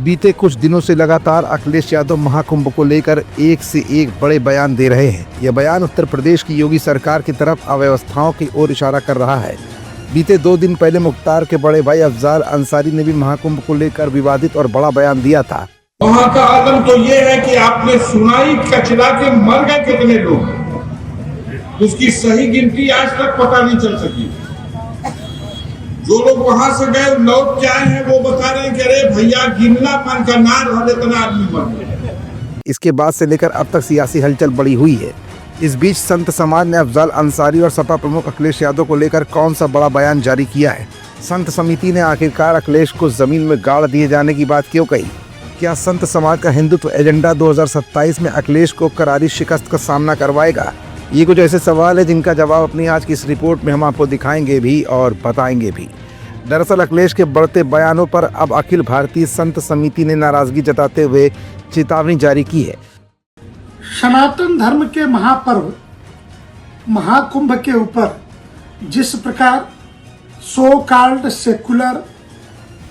बीते कुछ दिनों से लगातार अखिलेश यादव महाकुंभ को लेकर एक से एक बड़े बयान दे रहे हैं। यह बयान उत्तर प्रदेश की योगी सरकार की तरफ अव्यवस्थाओं की ओर इशारा कर रहा है। बीते 2 दिन पहले मुख्तार के बड़े भाई अफजाल अंसारी ने भी महाकुंभ को लेकर विवादित और बड़ा बयान दिया था। वहाँ का आलम तो ये है कि आपने सुनाई कचरा के मर गए कितने लोग, उसकी सही गिनती आज तक पता नहीं चल सकी। जो लोग वहां से गए लौट के आए हैं वो बता रहे हैं कि अरे भैया गिनला मन का ना रहा इतना आदमी मर गए। इसके बाद से लेकर अब तक सियासी हलचल बढ़ी हुई है। इस बीच संत समाज ने अफजाल अंसारी और सपा प्रमुख अखिलेश यादव को लेकर कौन सा बड़ा बयान जारी किया है। संत समिति ने आखिरकार अखिलेश को जमीन में गाड़ दिए जाने की बात क्यों कही। क्या संत समाज का हिंदुत्व एजेंडा 2027 में अखिलेश को करारी शिकस्त का सामना करवाएगा? ये कुछ ऐसे सवाल है जिनका जवाब अपनी आज की इस रिपोर्ट में हम आपको दिखाएंगे भी और बताएंगे भी। दरअसल अखिलेश के बढ़ते बयानों पर अब अखिल भारतीय संत समिति ने नाराजगी जताते हुए चेतावनी जारी की है। सनातन धर्म के महापर्व महाकुंभ के ऊपर जिस प्रकार सो कॉल्ड सेकुलर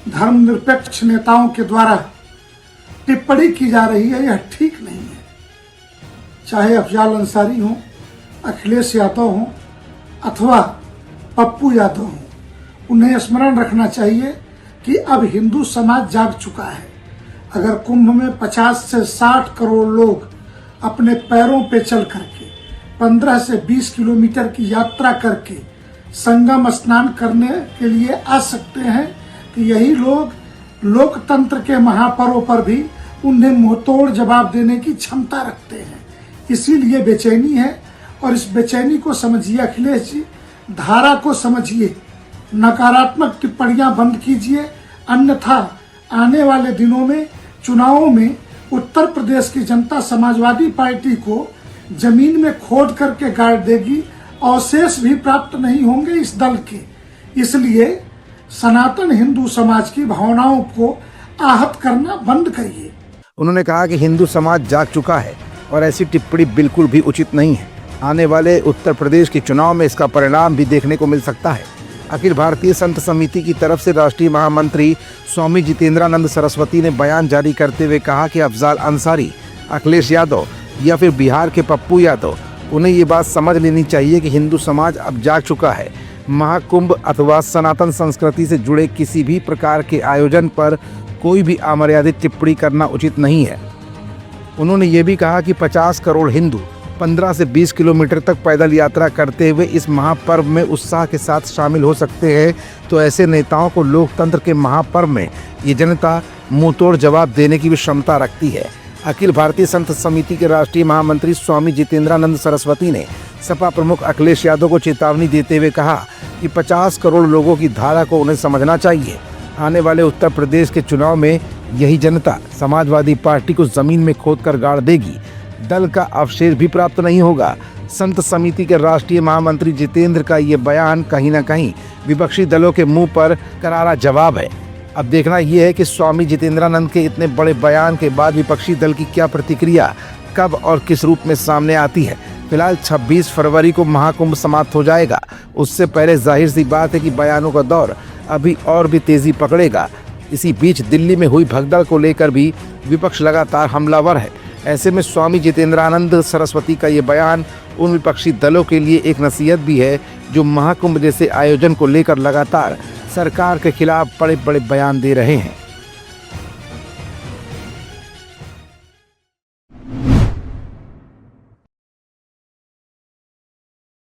धर्मनिरपेक्ष नेताओं के द्वारा टिप्पणी की जा रही है, यह ठीक नहीं है। चाहे अफजाल अंसारी हो, अखिलेश यादव हो अथवा पप्पू यादव हो, उन्हें स्मरण रखना चाहिए कि अब हिंदू समाज जाग चुका है। अगर कुंभ में 50 से 60 करोड़ लोग अपने पैरों पे चल करके 15 से 20 किलोमीटर की यात्रा करके संगम स्नान करने के लिए आ सकते हैं, तो यही लोग लोकतंत्र के महापर्व पर भी उन्हें मुंहतोड़ जवाब देने की क्षमता रखते हैं। इसीलिए बेचैनी है और इस बेचैनी को समझिए अखिलेश जी, धारा को समझिए, नकारात्मक टिप्पणियां बंद कीजिए, अन्यथा आने वाले दिनों में चुनावों में उत्तर प्रदेश की जनता समाजवादी पार्टी को जमीन में खोद करके गाड़ देगी, अवशेष भी प्राप्त नहीं होंगे इस दल के। इसलिए सनातन हिंदू समाज की भावनाओं को आहत करना बंद करिए। उन्होंने कहा कि हिंदू समाज जाग चुका है और ऐसी टिप्पणी बिल्कुल भी उचित नहीं है। आने वाले उत्तर प्रदेश के चुनाव में इसका परिणाम भी देखने को मिल सकता है। अखिल भारतीय संत समिति की तरफ से राष्ट्रीय महामंत्री स्वामी जितेंद्रानंद सरस्वती ने बयान जारी करते हुए कहा कि अफजाल अंसारी, अखिलेश यादव या फिर बिहार के पप्पू यादव, उन्हें ये बात समझ लेनी चाहिए कि हिंदू समाज अब जाग चुका है। महाकुंभ अथवा सनातन संस्कृति से जुड़े किसी भी प्रकार के आयोजन पर कोई भी अमर्यादित टिप्पणी करना उचित नहीं है। उन्होंने ये भी कहा कि 50 करोड़ हिंदू 15 से 20 किलोमीटर तक पैदल यात्रा करते हुए इस महापर्व में उत्साह के साथ शामिल हो सकते हैं, तो ऐसे नेताओं को लोकतंत्र के महापर्व में ये जनता मुंहतोड़ जवाब देने की भी क्षमता रखती है। अखिल भारतीय संत समिति के राष्ट्रीय महामंत्री स्वामी जितेंद्रानंद सरस्वती ने सपा प्रमुख अखिलेश यादव को चेतावनी देते हुए कहा कि 50 करोड़ लोगों की धारा को उन्हें समझना चाहिए। आने वाले उत्तर प्रदेश के चुनाव में यही जनता समाजवादी पार्टी को जमीन में खोदकर गाड़ देगी, दल का अवशेष भी प्राप्त नहीं होगा। संत समिति के राष्ट्रीय महामंत्री जितेंद्र का ये बयान कहीं न कहीं विपक्षी दलों के मुंह पर करारा जवाब है। अब देखना यह है कि स्वामी जितेंद्रानंद के इतने बड़े बयान के बाद विपक्षी दल की क्या प्रतिक्रिया कब और किस रूप में सामने आती है। फिलहाल 26 फरवरी को महाकुंभ समाप्त हो जाएगा। उससे पहले जाहिर सी बात है कि बयानों का दौर अभी और भी तेजी पकड़ेगा। इसी बीच दिल्ली में हुई भगदड़ को लेकर भी विपक्ष लगातार हमलावर है। ऐसे में स्वामी जितेंद्रानंद सरस्वती का ये बयान उन विपक्षी दलों के लिए एक नसीहत भी है जो महाकुंभ जैसे आयोजन को लेकर लगातार सरकार के खिलाफ बड़े बड़े बयान दे रहे हैं।